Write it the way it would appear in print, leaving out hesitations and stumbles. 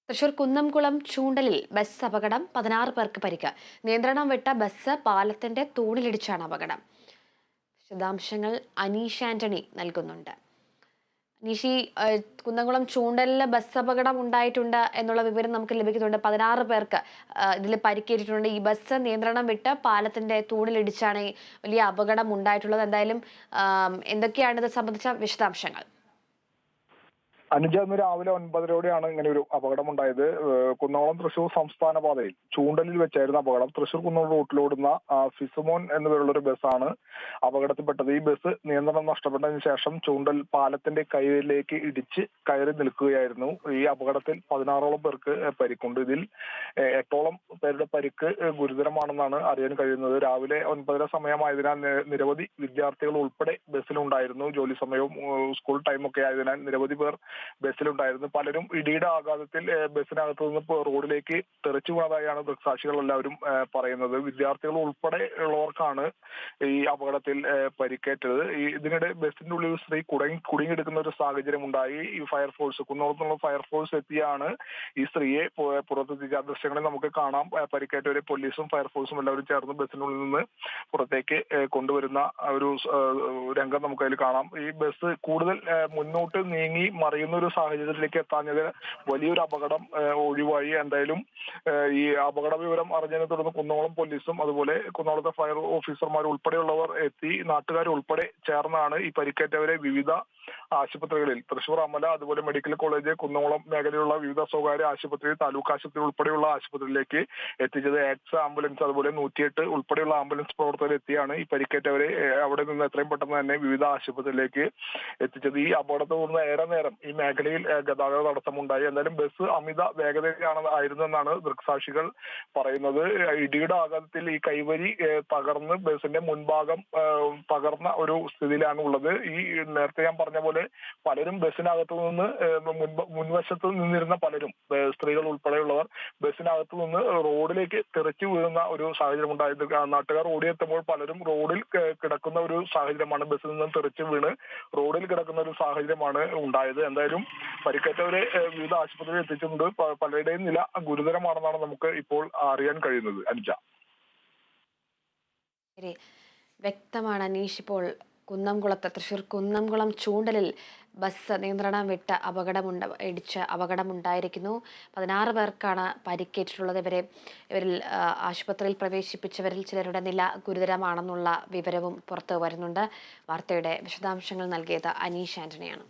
Thrissur Kunnamkulam ചൂണ്ടലിൽ bus അപകടം 16 പേർക്ക് പരിക്ക്. നിയന്ത്രണം വിട്ട ബസ് പാലത്തിന്റെ തൂണിലിടിച്ചാണ് അപകടം. വിശദാംശങ്ങൾ അനീഷ് ആന്റണി നൽകുന്നുണ്ട്. അനീഷി, കുന്നംകുളം ചൂണ്ടലിൽ ബസ് അപകടം ഉണ്ടായിട്ടുണ്ട് എന്നുള്ള വിവരം നമുക്ക് ലഭിക്കുന്നുണ്ട്. 16 പേർക്ക് ഇതിൽ പരിക്കേറ്റിട്ടുണ്ട്. ഈ ബസ് നിയന്ത്രണം വിട്ട് പാലത്തിന്റെ തൂണിലിടിച്ചാണ് ഈ വലിയ അപകടം ഉണ്ടായിട്ടുള്ളത്. എന്തായാലും എന്തൊക്കെയാണ് ഇത് സംബന്ധിച്ച വിശദാംശങ്ങൾ? അനുജ ഇന്ന് രാവിലെ 9:30 ഇങ്ങനെ ഒരു അപകടമുണ്ടായത്. കുന്നംകുളം തൃശൂർ സംസ്ഥാന പാതയിൽ ചൂണ്ടലിൽ വെച്ചായിരുന്നു അപകടം. തൃശൂർ കുന്നംകുളം റൂട്ടിലോടുന്ന ഫിസുമോൻ എന്നു പേരുള്ള ഒരു ബസ്സാണ് അപകടത്തിൽപ്പെട്ടത്. ഈ ബസ് നിയന്ത്രണം നഷ്ടപ്പെട്ടതിന് ശേഷം ചൂണ്ടൽ പാലത്തിന്റെ കയറിലേക്ക് ഇടിച്ച് കയറി നിൽക്കുകയായിരുന്നു. ഈ അപകടത്തിൽ 16ഓളം പേർക്ക് പരിക്കുണ്ട്. ഇതിൽ 8ഓളം പേരുടെ പരിക്ക് ഗുരുതരമാണെന്നാണ് അറിയാൻ കഴിയുന്നത്. രാവിലെ 9:30 സമയമായതിനാൽ നിരവധി വിദ്യാർത്ഥികൾ ഉൾപ്പെടെ ബസ്സിലുണ്ടായിരുന്നു. ജോലി സമയവും സ്കൂൾ ടൈമൊക്കെ ആയതിനാൽ നിരവധി പേർ ബസ്സിലുണ്ടായിരുന്നു. പലരും ഇടിയുടെ ആഘാതത്തിൽ ബസ്സിനകത്ത് നിന്ന് റോഡിലേക്ക് തെറിച്ചു വീണതായാണ് ദൃക്സാക്ഷികൾ എല്ലാവരും പറയുന്നത്. വിദ്യാർത്ഥികൾ ഉൾപ്പെടെ ഉള്ളവർക്കാണ് ഈ അപകടത്തിൽ പരിക്കേറ്റത്. ഇതിനിടെ ബസ്സിന്റെ ഉള്ളിൽ സ്ത്രീ കുടുങ്ങിയെടുക്കുന്ന ഒരു സാഹചര്യം ഉണ്ടായി. ഈ ഫയർഫോഴ്സ് കുന്നംകുളത്തുള്ള ഫയർഫോഴ്സ് എത്തിയാണ് ഈ സ്ത്രീയെ പുറത്തെത്തിച്ച ദൃശ്യങ്ങളിൽ നമുക്ക് കാണാം. പരിക്കേറ്റവരെ പോലീസും ഫയർഫോഴ്സും എല്ലാവരും ചേർന്ന് ബസ്സിനുള്ളിൽ നിന്ന് പുറത്തേക്ക് കൊണ്ടുവരുന്ന ഒരു രംഗം നമുക്ക് അതിൽ കാണാം. ഈ ബസ് കൂടുതൽ മുന്നോട്ട് നീങ്ങി മറിയുന്ന ഒരു സാഹചര്യത്തിലേക്ക് എത്താഞ്ഞത് വലിയൊരു അപകടം ഒഴിവായി. എന്തായാലും ഈ അപകട വിവരം അറിഞ്ഞതിനെ തുടർന്ന് കുന്നംകുളം പോലീസും അതുപോലെ കുന്നംകുളത്തെ ഫയർ ഓഫീസർമാർ ഉൾപ്പെടെയുള്ളവർ എത്തി. നാട്ടുകാർ ഉൾപ്പെടെ ചേർന്നാണ് ഈ പരിക്കേറ്റവരെ വിവിധ ആശുപത്രികളിൽ തൃശൂർ അമല, അതുപോലെ മെഡിക്കൽ കോളേജ്, കുന്നംകുളം മേഖലയിലുള്ള വിവിധ സ്വകാര്യ ആശുപത്രി, താലൂക്ക് ആശുപത്രി ഉൾപ്പെടെയുള്ള ആശുപത്രിയിലേക്ക് എത്തിച്ചത്. എക്സ് ആംബുലൻസ് അതുപോലെ 108 ഉൾപ്പെടെയുള്ള ആംബുലൻസ് പ്രവർത്തകർ എത്തിയാണ് ഈ പരിക്കേറ്റവരെ അവിടെ നിന്ന് എത്രയും പെട്ടെന്ന് തന്നെ വിവിധ ആശുപത്രിയിലേക്ക് എത്തിച്ചത്. ഈ അപകടത്തെ തുടർന്ന് ഏറെ നേരം ഈ മേഖലയിൽ ഗതാഗത തടസ്സമുണ്ടായി. എന്തായാലും ബസ് അമിത ആയിരുന്നെന്നാണ് ദൃക്സാക്ഷികൾ പറയുന്നത്. ഇടിയുടെ ആഘാതത്തിൽ ഈ കൈവരി തകർന്ന് ബസിന്റെ മുൻഭാഗം തകർന്ന ഒരു സ്ഥിതിയിലാണ് ഉള്ളത്. ഈ നേരത്തെ ഞാൻ പറഞ്ഞ പോലെ പലരും ബസ്സിനകത്ത് നിന്ന് മുൻവശത്ത് നിന്നിരുന്ന പലരും സ്ത്രീകൾ ഉൾപ്പെടെയുള്ളവർ ബസ്സിനകത്ത് നിന്ന് റോഡിലേക്ക് തെറിച്ചു വീഴുന്ന ഒരു സാഹചര്യം ഉണ്ടായത്. നാട്ടുകാർ ഓടിയെത്തുമ്പോൾ പലരും റോഡിൽ കിടക്കുന്ന ഒരു സാഹചര്യമാണ്, ബസ്സിൽ നിന്നും തെറിച്ചു വീണ് റോഡിൽ കിടക്കുന്ന ഒരു സാഹചര്യമാണ് ഉണ്ടായത്. എന്തായാലും പരിക്കേറ്റവരെ വിവിധ ആശുപത്രിയിൽ എത്തിച്ചിട്ടുണ്ട്. പലരുടെയും നില ഗുരുതരമാണെന്നാണ് നമുക്ക് ഇപ്പോൾ അറിയാൻ കഴിയുന്നത്. അനുജ, വ്യക്തമാണ് അനീഷ്. ഇപ്പോൾ തൃശൂർ കുന്നംകുളം ചൂണ്ടലിൽ ബസ് നിയന്ത്രണം വിട്ട ഇടിച്ച അപകടമുണ്ടായിരിക്കുന്നു. 16 പേർക്കാണ് പരിക്കേറ്റിട്ടുള്ളത്. ഇവരിൽ ആശുപത്രിയിൽ പ്രവേശിപ്പിച്ചവരിൽ ചിലരുടെ നില ഗുരുതരമാണെന്നുള്ള വിവരവും പുറത്തു വരുന്നുണ്ട്. വാർത്തയുടെ വിശദാംശങ്ങൾ നൽകിയത് അനീഷ് ആന്റണിയാണ്.